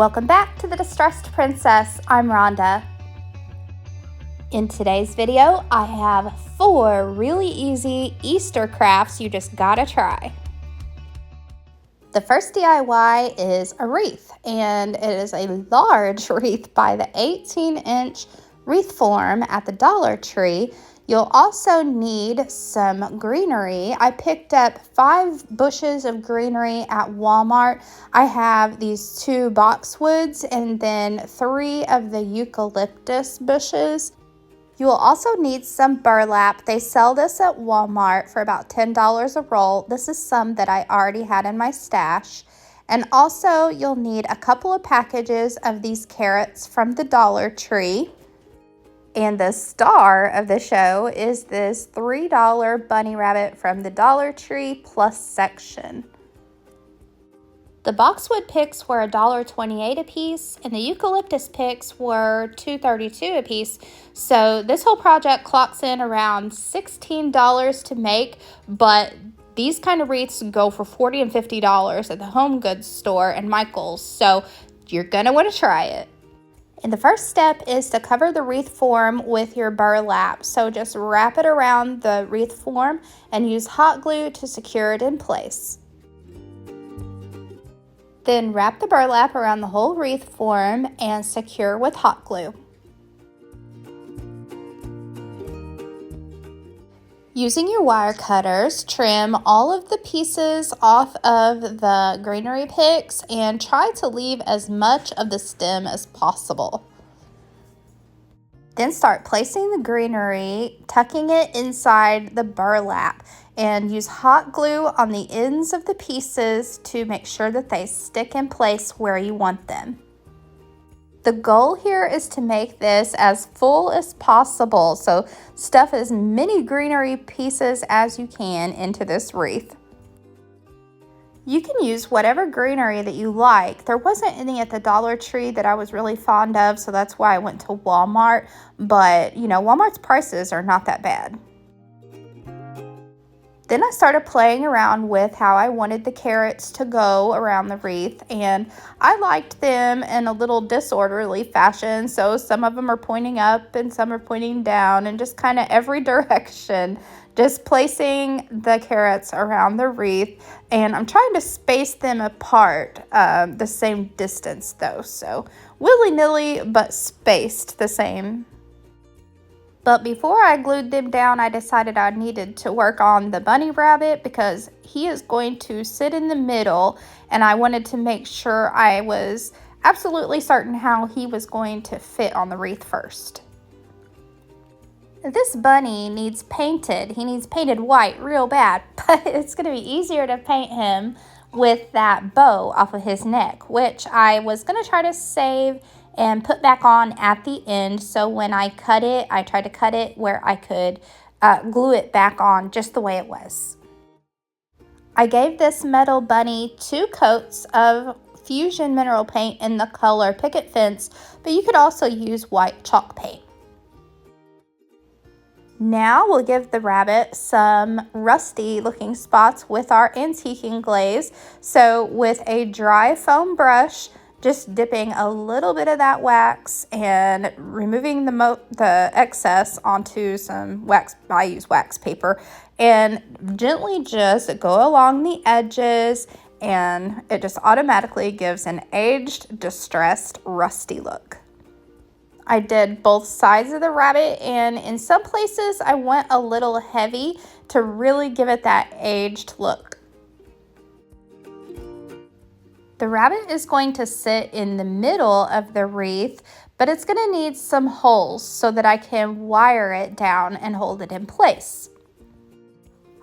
Welcome back to The Distressed Princess. I'm Rhonda. In today's video, I have 4 really easy Easter crafts you just gotta try. The first DIY is a wreath, and it is a large wreath by the 18-inch wreath form at the Dollar Tree. You'll also need some greenery. I picked up 5 bushes of greenery at Walmart. I have these 2 boxwoods and then 3 of the eucalyptus bushes. You will also need some burlap. They sell this at Walmart for about $10 a roll. This is some that I already had in my stash. And also you'll need a couple of packages of these carrots from the Dollar Tree. And the star of the show is this $3 bunny rabbit from the Dollar Tree Plus section. The boxwood picks were $1.28 a piece, and the eucalyptus picks were $2.32 a piece. So this whole project clocks in around $16 to make, but these kind of wreaths go for $40 and $50 at the HomeGoods store and Michael's, so you're gonna want to try it. And the first step is to cover the wreath form with your burlap. So just wrap it around the wreath form and use hot glue to secure it in place. Then wrap the burlap around the whole wreath form and secure with hot glue. Using your wire cutters, trim all of the pieces off of the greenery picks and try to leave as much of the stem as possible. Then start placing the greenery, tucking it inside the burlap, and use hot glue on the ends of the pieces to make sure that they stick in place where you want them. The goal here is to make this as full as possible, so stuff as many greenery pieces as you can into this wreath. You can use whatever greenery that you like. There wasn't any at the Dollar Tree that I was really fond of, so that's why I went to Walmart, but you know, Walmart's prices are not that bad. Then I started playing around with how I wanted the carrots to go around the wreath, and I liked them in a little disorderly fashion, so some of them are pointing up and some are pointing down and just kind of every direction, just placing the carrots around the wreath. And I'm trying to space them apart the same distance though, so willy-nilly but spaced the same. But before I glued them down, I decided I needed to work on the bunny rabbit because he is going to sit in the middle, and I wanted to make sure I was absolutely certain how he was going to fit on the wreath first. This bunny needs painted. He needs painted white real bad, but it's going to be easier to paint him with that bow off of his neck, which I was going to try to save and put back on at the end. So when I cut it, I tried to cut it where I could glue it back on just the way it was. I gave this metal bunny 2 coats of Fusion mineral paint in the color Picket Fence, but you could also use white chalk paint. Now we'll give the rabbit some rusty looking spots with our antiquing glaze. So with a dry foam brush, just dipping a little bit of that wax and removing the excess onto some wax. I use wax paper, and gently just go along the edges, and it just automatically gives an aged, distressed, rusty look. I did both sides of the rabbit, and in some places I went a little heavy to really give it that aged look. The rabbit is going to sit in the middle of the wreath, but it's going to need some holes so that I can wire it down and hold it in place.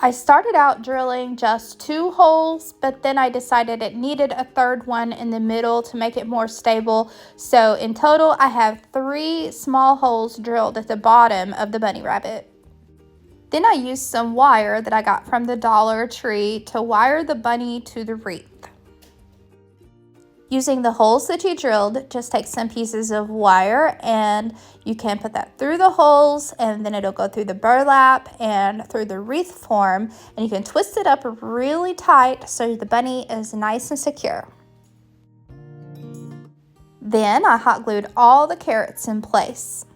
I started out drilling just 2 holes, but then I decided it needed a 3rd one in the middle to make it more stable. So in total, I have 3 small holes drilled at the bottom of the bunny rabbit. Then I used some wire that I got from the Dollar Tree to wire the bunny to the wreath. Using the holes that you drilled, just take some pieces of wire and you can put that through the holes, and then it'll go through the burlap and through the wreath form, and you can twist it up really tight so the bunny is nice and secure. Then I hot glued all the carrots in place.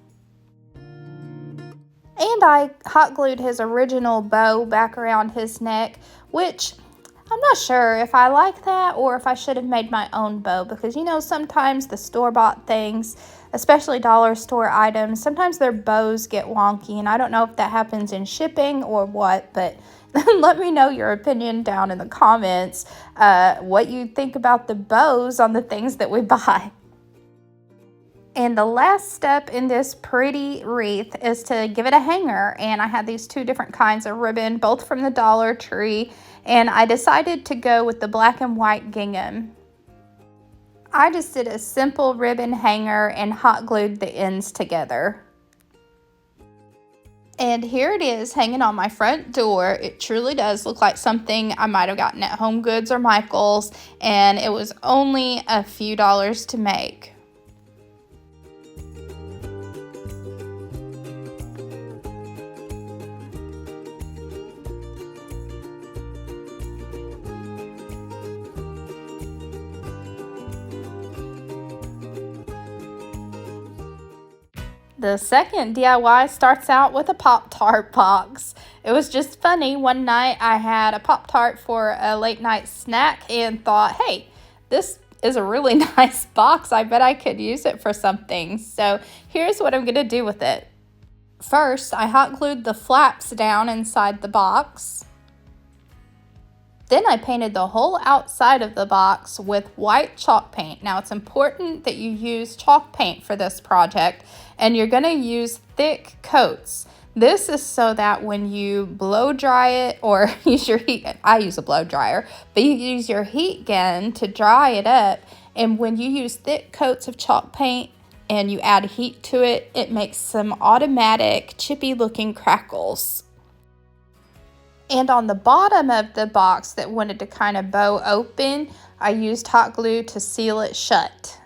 And I hot glued his original bow back around his neck, which I'm not sure if I like that or if I should have made my own bow, because you know, sometimes the store-bought things, especially dollar store items, sometimes their bows get wonky, and I don't know if that happens in shipping or what, but let me know your opinion down in the comments, what you think about the bows on the things that we buy. And the last step in this pretty wreath is to give it a hanger. And I had these two different kinds of ribbon, both from the Dollar Tree. And I decided to go with the black and white gingham. I just did a simple ribbon hanger and hot glued the ends together. And here it is hanging on my front door. It truly does look like something I might have gotten at HomeGoods or Michael's. And it was only a few dollars to make. The second DIY starts out with a Poptart box. It was just funny. One night I had a Poptart for a late night snack and thought, hey, this is a really nice box. I bet I could use it for something. So here's what I'm going to do with it. First, I hot glued the flaps down inside the box. Then I painted the whole outside of the box with white chalk paint. Now it's important that you use chalk paint for this project, and you're going to use thick coats. This is so that when you blow dry it or use your heat, I use a blow dryer, but you use your heat gun to dry it up. And when you use thick coats of chalk paint and you add heat to it, it makes some automatic chippy looking crackles. And on the bottom of the box that wanted to kind of bow open, I used hot glue to seal it shut.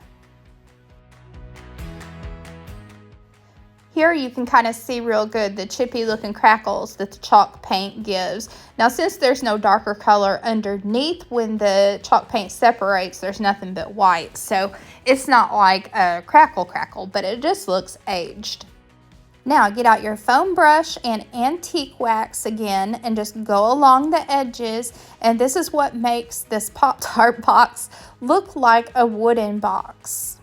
Here you can kind of see real good the chippy looking crackles that the chalk paint gives. Now since there's no darker color underneath, when the chalk paint separates, there's nothing but white. So it's not like a crackle, but it just looks aged. Now get out your foam brush and antique wax again and just go along the edges, and this is what makes this Pop-Tart box look like a wooden box.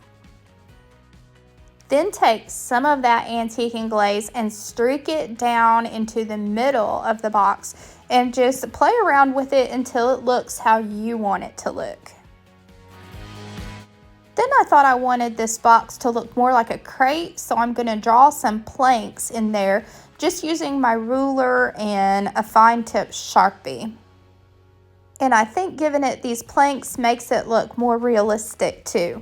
Then take some of that antiquing glaze and streak it down into the middle of the box and just play around with it until it looks how you want it to look. Then I thought I wanted this box to look more like a crate, so I'm going to draw some planks in there just using my ruler and a fine tip Sharpie. And I think giving it these planks makes it look more realistic too.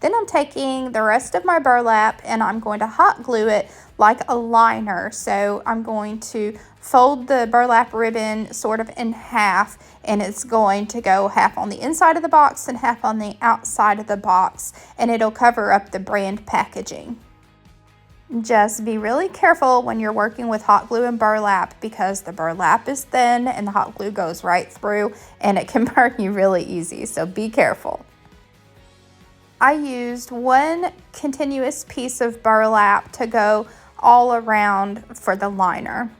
Then I'm taking the rest of my burlap and I'm going to hot glue it like a liner. So I'm going to fold the burlap ribbon sort of in half, and it's going to go half on the inside of the box and half on the outside of the box, and it'll cover up the brand packaging. Just be really careful when you're working with hot glue and burlap, because the burlap is thin and the hot glue goes right through and it can burn you really easy, so be careful. I used one continuous piece of burlap to go all around for the liner.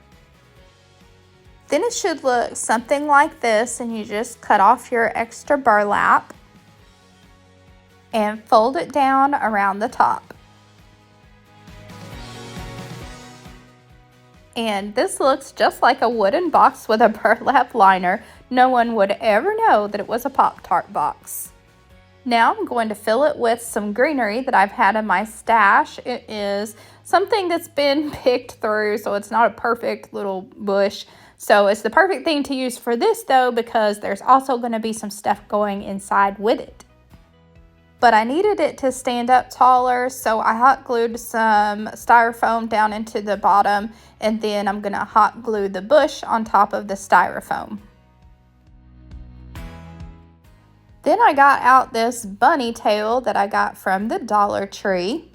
Then it should look something like this, and you just cut off your extra burlap and fold it down around the top. And this looks just like a wooden box with a burlap liner. No one would ever know that it was a Pop-Tart box. Now I'm going to fill it with some greenery that I've had in my stash. It is something that's been picked through, so it's not a perfect little bush. So it's the perfect thing to use for this though, because there's also going to be some stuff going inside with it. But I needed it to stand up taller, so I hot glued some styrofoam down into the bottom, and then I'm going to hot glue the bush on top of the styrofoam. Then I got out this bunny tail that I got from the Dollar Tree.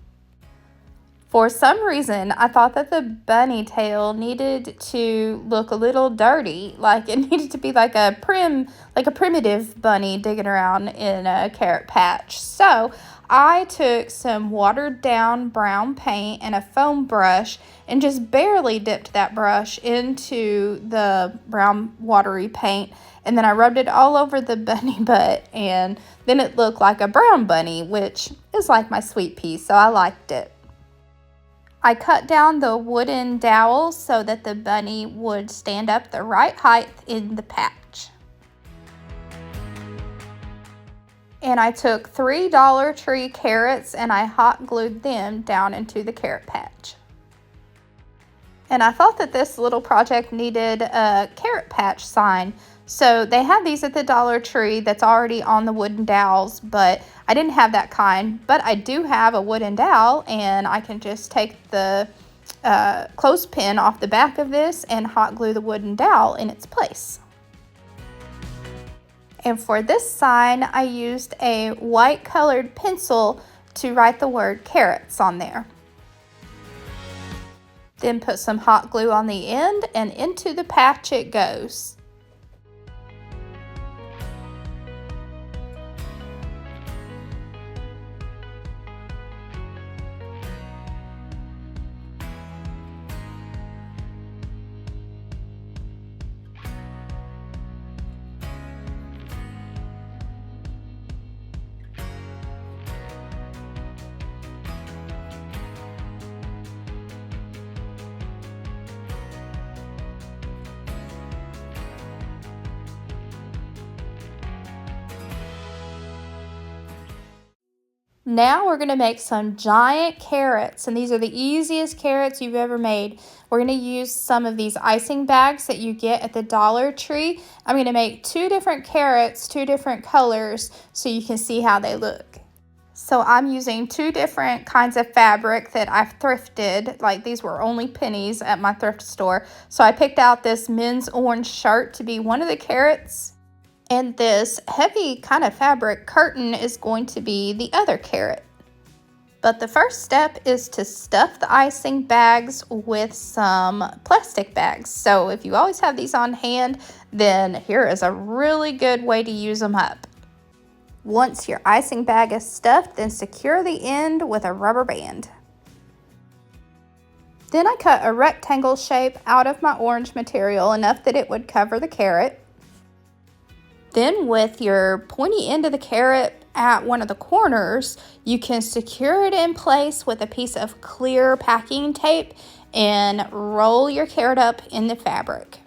For some reason, I thought that the bunny tail needed to look a little dirty, like it needed to be like a primitive bunny digging around in a carrot patch. So I took some watered down brown paint and a foam brush and just barely dipped that brush into the brown watery paint, and then I rubbed it all over the bunny butt, and then it looked like a brown bunny, which is like my sweet pea, so I liked it. I cut down the wooden dowel so that the bunny would stand up the right height in the patch. And I took 3 Dollar Tree carrots and I hot glued them down into the carrot patch. And I thought that this little project needed a carrot patch sign. So they have these at the Dollar Tree that's already on the wooden dowels, but I didn't have that kind. But I do have a wooden dowel, and I can just take the clothespin off the back of this and hot glue the wooden dowel in its place. And for this sign, I used a white colored pencil to write the word carrots on there. Then put some hot glue on the end, and into the patch it goes. Now we're going to make some giant carrots, and these are the easiest carrots you've ever made. We're going to use some of these icing bags that you get at the Dollar Tree. I'm going to make 2 different carrots, 2 different colors, so you can see how they look. So I'm using 2 different kinds of fabric that I've thrifted. Like, these were only pennies at my thrift store. So I picked out this men's orange shirt to be one of the carrots. And this heavy kind of fabric curtain is going to be the other carrot. But the first step is to stuff the icing bags with some plastic bags. So if you always have these on hand, then here is a really good way to use them up. Once your icing bag is stuffed, then secure the end with a rubber band. Then I cut a rectangle shape out of my orange material, enough that it would cover the carrot. Then with your pointy end of the carrot at one of the corners, you can secure it in place with a piece of clear packing tape and roll your carrot up in the fabric.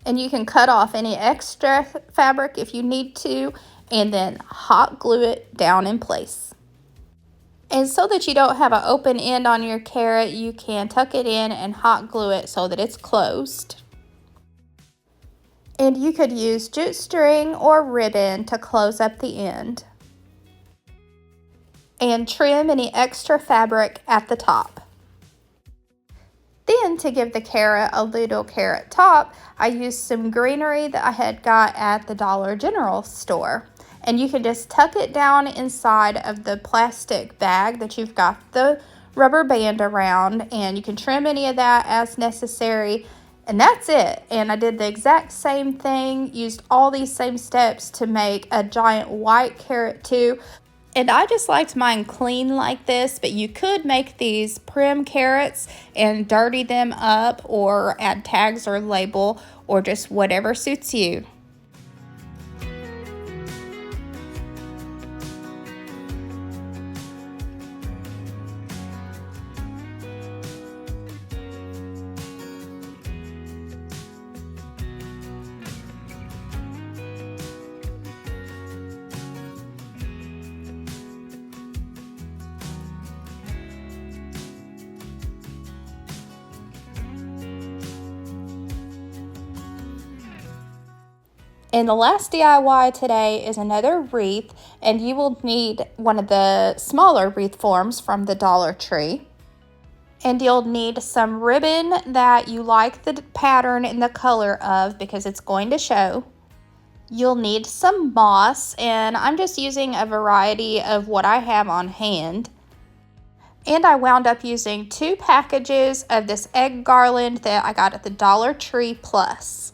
And you can cut off any extra fabric if you need to, and then hot glue it down in place. And so that you don't have an open end on your carrot, you can tuck it in and hot glue it so that it's closed. And you could use jute string or ribbon to close up the end. And trim any extra fabric at the top. Then, to give the carrot a little carrot top, I used some greenery that I had got at the Dollar General store. And you can just tuck it down inside of the plastic bag that you've got the rubber band around, and you can trim any of that as necessary. And that's it. And I did the exact same thing, used all these same steps to make a giant white carrot too. And I just liked mine clean like this, but you could make these prim carrots and dirty them up or add tags or label or just whatever suits you. And the last DIY today is another wreath, and you will need one of the smaller wreath forms from the Dollar Tree. And you'll need some ribbon that you like the pattern and the color of because it's going to show. You'll need some moss, and I'm just using a variety of what I have on hand. And I wound up using 2 packages of this egg garland that I got at the Dollar Tree Plus.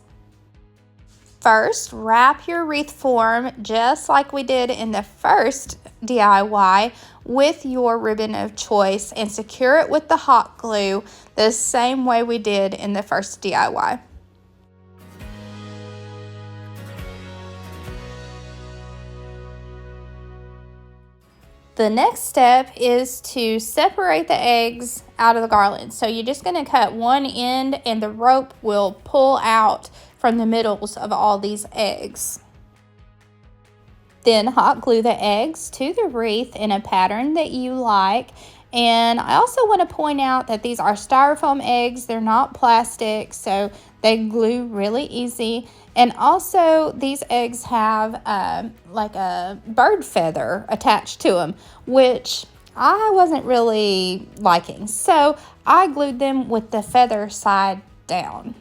First, wrap your wreath form just like we did in the first DIY with your ribbon of choice and secure it with the hot glue the same way we did in the first DIY. The next step is to separate the eggs out of the garland. So you're just going to cut one end and the rope will pull out from the middles of all these eggs. Then hot glue the eggs to the wreath in a pattern that you like. And I also want to point out that these are styrofoam eggs. They're not plastic, so they glue really easy. And also these eggs have like a bird feather attached to them, which I wasn't really liking. So I glued them with the feather side down.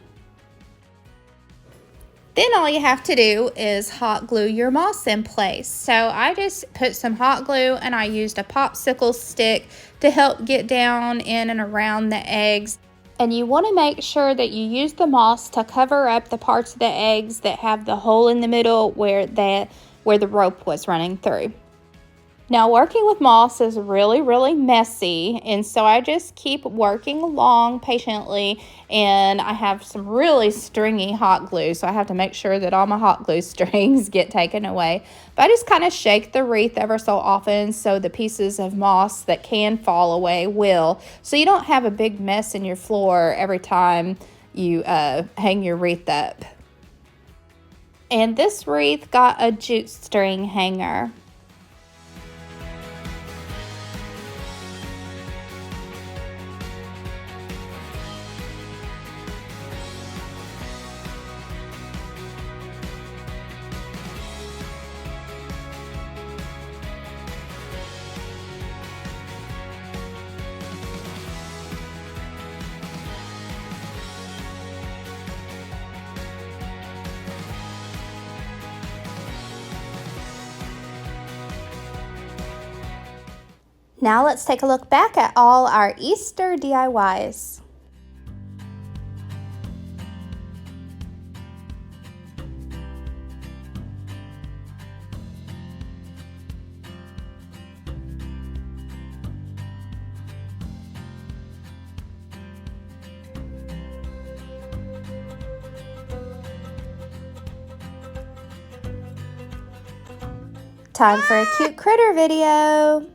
Then all you have to do is hot glue your moss in place. So I just put some hot glue and I used a popsicle stick to help get down in and around the eggs. And you want to make sure that you use the moss to cover up the parts of the eggs that have the hole in the middle where the rope was running through. Now, working with moss is really messy, and so I just keep working along patiently, and I have some really stringy hot glue, so I have to make sure that all my hot glue strings get taken away. But I just kind of shake the wreath ever so often so the pieces of moss that can fall away will, so you don't have a big mess in your floor every time you hang your wreath up. And this wreath got a jute string hanger. Now let's take a look back at all our Easter DIYs. Time for a cute critter video.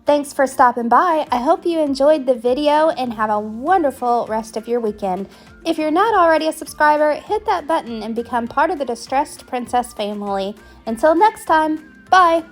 Thanks for stopping by. I hope you enjoyed the video and have a wonderful rest of your weekend. If you're not already a subscriber, hit that button and become part of the Distressed Princess family. Until next time, bye!